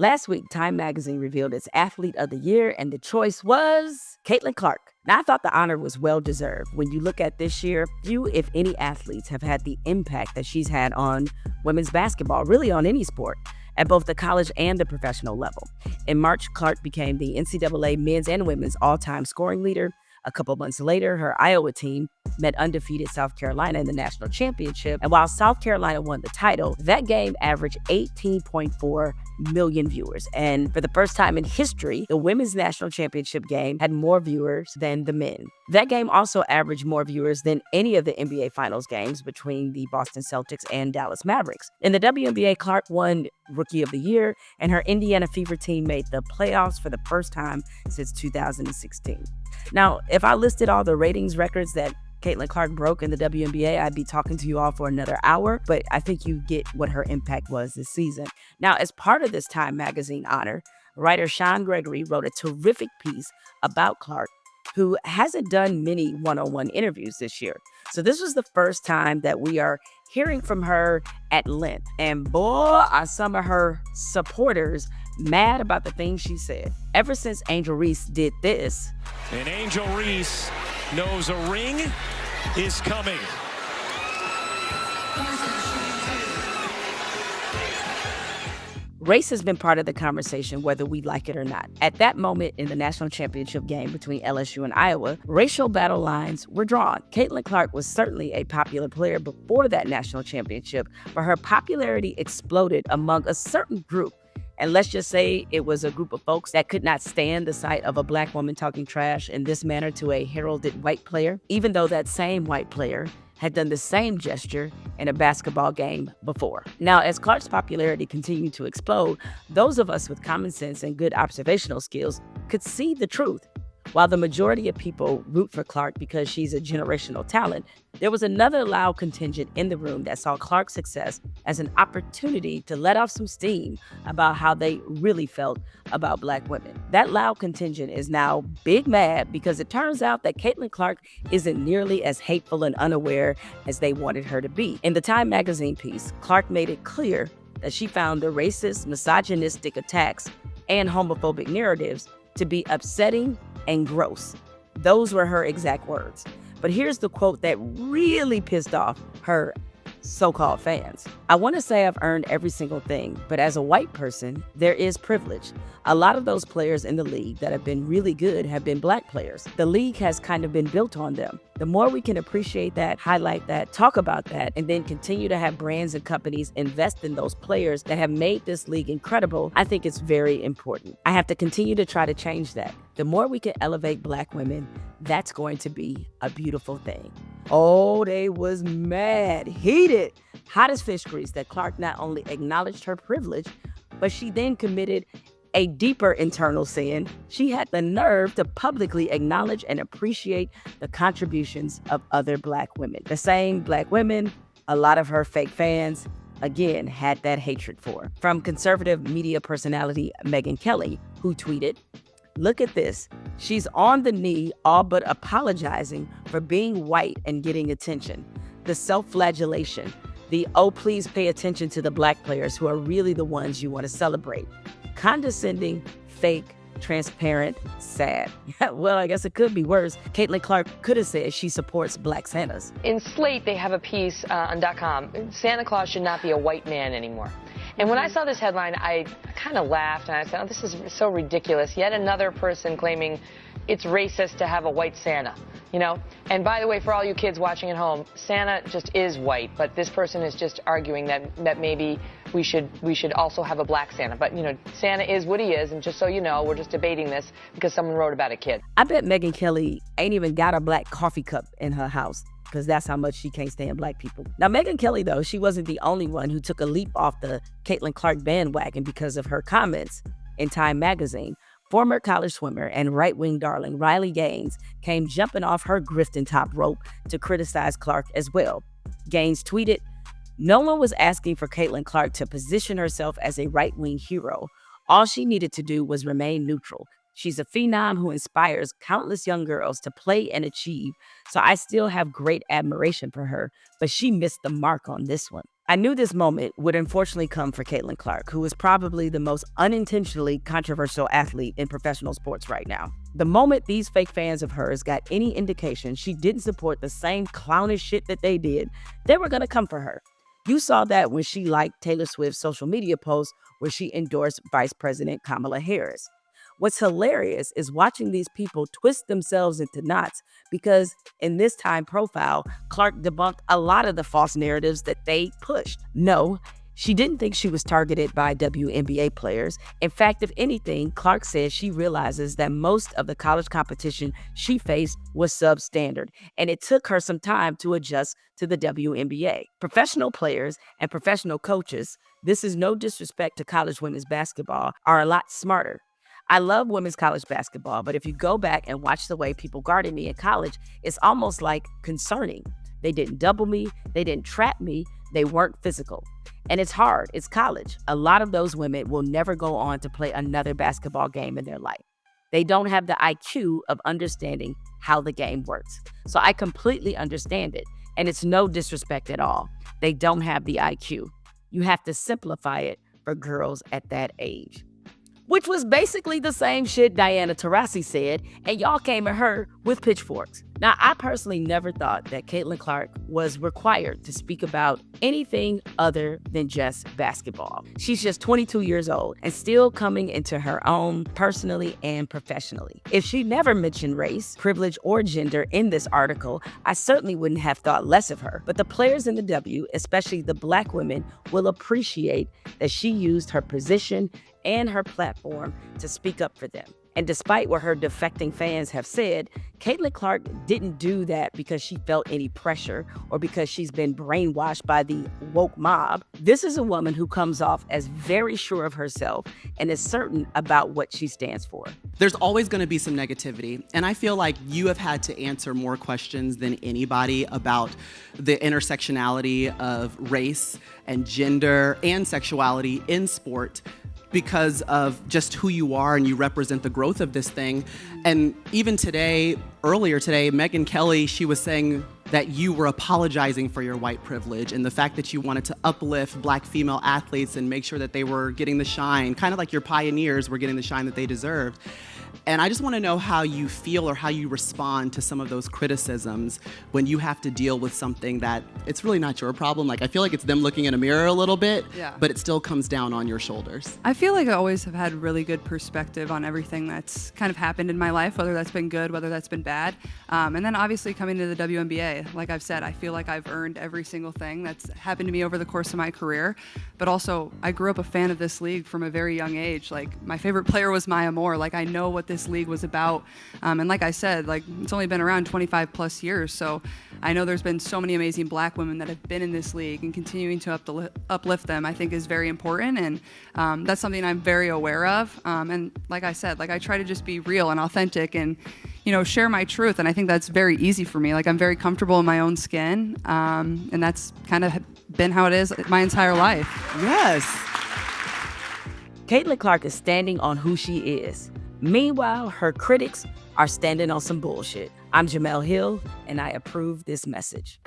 Last week, Time magazine revealed its Athlete of the Year, and the choice was Caitlin Clark. Now, I thought the honor was well-deserved. When you look at this year, few, if any, athletes have had the impact that she's had on women's basketball, really on any sport, at both the college and the professional level. In March, Clark became the NCAA men's and women's all-time scoring leader. A couple months later, her Iowa team met undefeated South Carolina in the national championship. And while South Carolina won the title, that game averaged 18.4 million viewers. And for the first time in history, the women's national championship game had more viewers than the men. That game also averaged more viewers than any of the NBA Finals games between the Boston Celtics and Dallas Mavericks. In the WNBA, Clark won Rookie of the Year, and her Indiana Fever team made the playoffs for the first time since 2016. Now, if I listed all the ratings records that Caitlin Clark broke in the WNBA, I'd be talking to you all for another hour, but I think you get what her impact was this season. Now, as part of this Time magazine honor, writer Sean Gregory wrote a terrific piece about Clark, who hasn't done many one-on-one interviews this year. So this was the first time that we are hearing from her at length. And boy, are some of her supporters mad about the things she said. Ever since Angel Reese did this. And Angel Reese knows a ring is coming. Race has been part of the conversation whether we like it or not. At that moment in the national championship game between LSU and Iowa, racial battle lines were drawn. Caitlin Clark was certainly a popular player before that national championship, but her popularity exploded among a certain group. And let's just say it was a group of folks that could not stand the sight of a black woman talking trash in this manner to a heralded white player, even though that same white player had done the same gesture in a basketball game before. Now, as Clark's popularity continued to explode, those of us with common sense and good observational skills could see the truth. While the majority of people root for Clark because she's a generational talent, there was another loud contingent in the room that saw Clark's success as an opportunity to let off some steam about how they really felt about Black women. That loud contingent is now big mad because it turns out that Caitlin Clark isn't nearly as hateful and unaware as they wanted her to be. In the Time magazine piece, Clark made it clear that she found the racist, misogynistic attacks and homophobic narratives to be upsetting and gross. Those were her exact words. But here's the quote that really pissed off her so-called fans. I want to say I've earned every single thing, but as a white person, there is privilege. A lot of those players in the league that have been really good have been Black players. The league has kind of been built on them. The more we can appreciate that, highlight that, talk about that, and then continue to have brands and companies invest in those players that have made this league incredible, I think it's very important. I have to continue to try to change that. The more we can elevate Black women, that's going to be a beautiful thing. Oh, they was mad, heated, hot as fish grease that Clark not only acknowledged her privilege, but she then committed a deeper internal sin. She had the nerve to publicly acknowledge and appreciate the contributions of other Black women. The same Black women, a lot of her fake fans, again, had that hatred for. From conservative media personality Megyn Kelly, who tweeted, "Look at this. She's on the knee, all but apologizing for being white and getting attention. The self-flagellation, the, oh, please pay attention to the Black players who are really the ones you want to celebrate. Condescending, fake, transparent, sad." Well, I guess it could be worse. Caitlin Clark could have said she supports Black Santas. In Slate, they have a piece on .com. Santa Claus should not be a white man anymore. And when I saw this headline, I kind of laughed and I said, oh, this is so ridiculous. Yet another person claiming it's racist to have a white Santa, you know? And by the way, for all you kids watching at home, Santa just is white, but this person is just arguing that maybe we should also have a Black Santa. But, you know, Santa is what he is, and just so you know, we're just debating this because someone wrote about a kid. I bet Megyn Kelly ain't even got a black coffee cup in her house, because that's how much she can't stand Black people. Now, Megyn Kelly, though, she wasn't the only one who took a leap off the Caitlin Clark bandwagon because of her comments in Time magazine. Former college swimmer and right-wing darling Riley Gaines came jumping off her grifting top rope to criticize Clark as well. Gaines tweeted, "No one was asking for Caitlin Clark to position herself as a right-wing hero. All she needed to do was remain neutral. She's a phenom who inspires countless young girls to play and achieve, so I still have great admiration for her, but she missed the mark on this one." I knew this moment would unfortunately come for Caitlin Clark, who is probably the most unintentionally controversial athlete in professional sports right now. The moment these fake fans of hers got any indication she didn't support the same clownish shit that they did, they were going to come for her. You saw that when she liked Taylor Swift's social media post where she endorsed Vice President Kamala Harris. What's hilarious is watching these people twist themselves into knots because in this Time profile, Clark debunked a lot of the false narratives that they pushed. No, she didn't think she was targeted by WNBA players. In fact, if anything, Clark says she realizes that most of the college competition she faced was substandard, and it took her some time to adjust to the WNBA. Professional players and professional coaches, this is no disrespect to college women's basketball, are a lot smarter. I love women's college basketball, but if you go back and watch the way people guarded me in college, it's almost like concerning. They didn't double me, they didn't trap me, they weren't physical. And it's hard, it's college. A lot of those women will never go on to play another basketball game in their life. They don't have the IQ of understanding how the game works. So I completely understand it, and it's no disrespect at all. They don't have the IQ. You have to simplify it for girls at that age. Which was basically the same shit Diana Taurasi said, and y'all came at her with pitchforks. Now, I personally never thought that Caitlin Clark was required to speak about anything other than just basketball. She's just 22 years old and still coming into her own personally and professionally. If she never mentioned race, privilege, or gender in this article, I certainly wouldn't have thought less of her. But the players in the W, especially the Black women, will appreciate that she used her position and her platform to speak up for them. And despite what her defecting fans have said, Caitlin Clark didn't do that because she felt any pressure or because she's been brainwashed by the woke mob. This is a woman who comes off as very sure of herself and is certain about what she stands for. There's always going to be some negativity, and I feel like you have had to answer more questions than anybody about the intersectionality of race and gender and sexuality in sport, because of just who you are and you represent the growth of this thing. And even today, earlier today, Megyn Kelly, she was saying that you were apologizing for your white privilege and the fact that you wanted to uplift Black female athletes and make sure that they were getting the shine, kind of like your pioneers were getting the shine that they deserved. And I just want to know how you feel or how you respond to some of those criticisms when you have to deal with something that it's really not your problem. Like, I feel like it's them looking in a mirror a little bit, but it still comes down on your shoulders. I feel like I always have had really good perspective on everything that's kind of happened in my life, whether that's been good, whether that's been bad. And then obviously coming to the WNBA, like I've said, I feel like I've earned every single thing that's happened to me over the course of my career. But also, I grew up a fan of this league from a very young age. Like, my favorite player was Maya Moore. Like, I know what this league was about. And like I said, like, it's only been around 25 plus years. So I know there's been so many amazing Black women that have been in this league, and continuing to uplift them, I think, is very important. And that's something I'm very aware of. And like I said, like, I try to just be real and authentic and, you know, share my truth. And I think that's very easy for me. Like, I'm very comfortable in my own skin. And that's kind of been how it is my entire life. Yes. Caitlin Clark is standing on who she is. Meanwhile, her critics are standing on some bullshit. I'm Jemele Hill, and I approve this message.